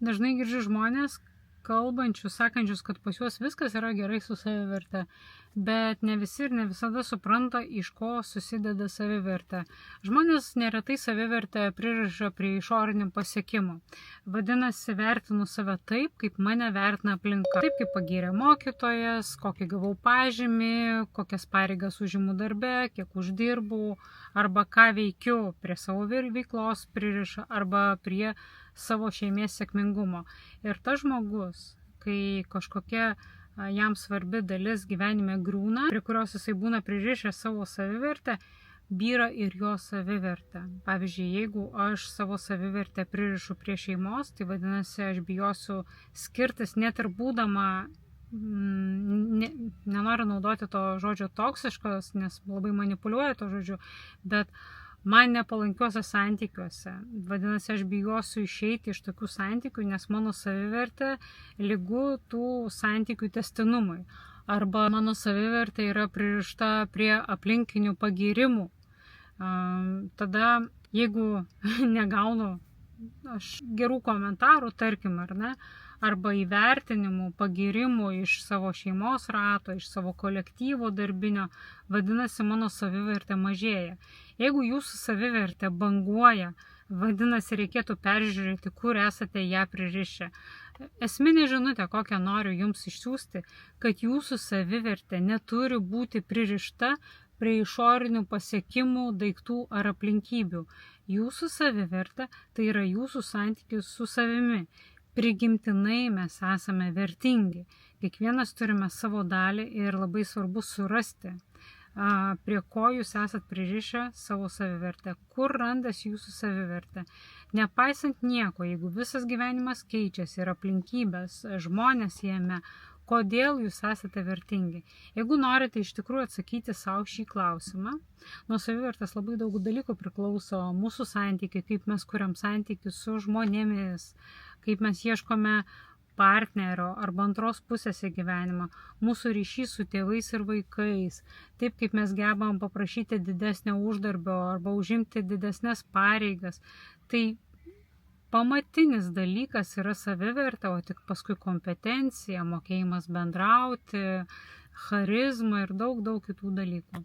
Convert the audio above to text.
Dažnai girdžiu žmonės kalbančius, sakančius, kad pas juos viskas yra gerai su saviverte, bet ne visi ir ne visada supranta, iš ko susideda saviverte. Žmonės neretai savivertę pririša prie išorinių pasiekimų. Vadinasi, vertinu save taip, kaip mane vertina aplinka. Taip, kaip pagyrė mokytojas, kokį gavau pažymį, kokias pareigas užimu darbe, kiek uždirbu, arba ką veikiu prie savo veiklos pririša, arba prie savo šeimės sėkmingumo. Ir tas žmogus, kai kažkokia jam svarbi dalis gyvenime griūna, prie kurios jisai būna pririšęs savo savivertę, byra ir jo savivertę. Pavyzdžiui, jeigu aš savo savivertę pririšu prie šeimos, tai vadinasi, aš bijosiu skirtis net ir būdama, nenoriu naudoti to žodžio toksiškas, nes labai manipuliuoja to žodžiu, bet man nepalankiuose santykiuose. Vadinasi, aš bijosiu išeiti iš tokių santykių, nes mano savivertė lygu tų santykių tęstinumui. Arba mano savivertė yra pririšta prie aplinkinių pagyrimų. Tada, jeigu negaunu aš gerų komentarų, tarkim, ar ne, arba įvertinimų, pagyrimų iš savo šeimos rato, iš savo kolektyvo darbinio, vadinasi, mano savivertė mažėja. Jeigu jūsų savivertė banguoja, vadinasi, reikėtų peržiūrėti, kur esate ją pririšę. Esminė žinutė, kokią noriu jums išsiųsti, kad jūsų savivertė neturi būti pririšta prie išorinių pasiekimų, daiktų ar aplinkybių. Jūsų savivertė tai yra jūsų santykis su savimi. Prigimtinai mes esame vertingi. Kiekvienas turime savo dalį ir labai svarbu surasti, prie ko jūs esat pririšę savo savivertę, kur randasi jūsų savivertė. Nepaisant nieko, jeigu visas gyvenimas keičiasi ir aplinkybės, žmonės jame, kodėl jūs esate vertingi. Jeigu norite iš tikrųjų atsakyti savo šį klausimą, nuo savivertės labai daug dalykų priklauso mūsų santykiai, kaip mes kuriam santykius su žmonėmis, kaip mes ieškome partnerio arba antros pusės į gyvenimą, mūsų ryšys su tėvais ir vaikais, taip kaip mes gebam paprašyti didesnio uždarbio arba užimti didesnės pareigas. Tai pamatinis dalykas yra savivertė, o tik paskui kompetencija, mokėjimas bendrauti, charizma ir daug kitų dalykų.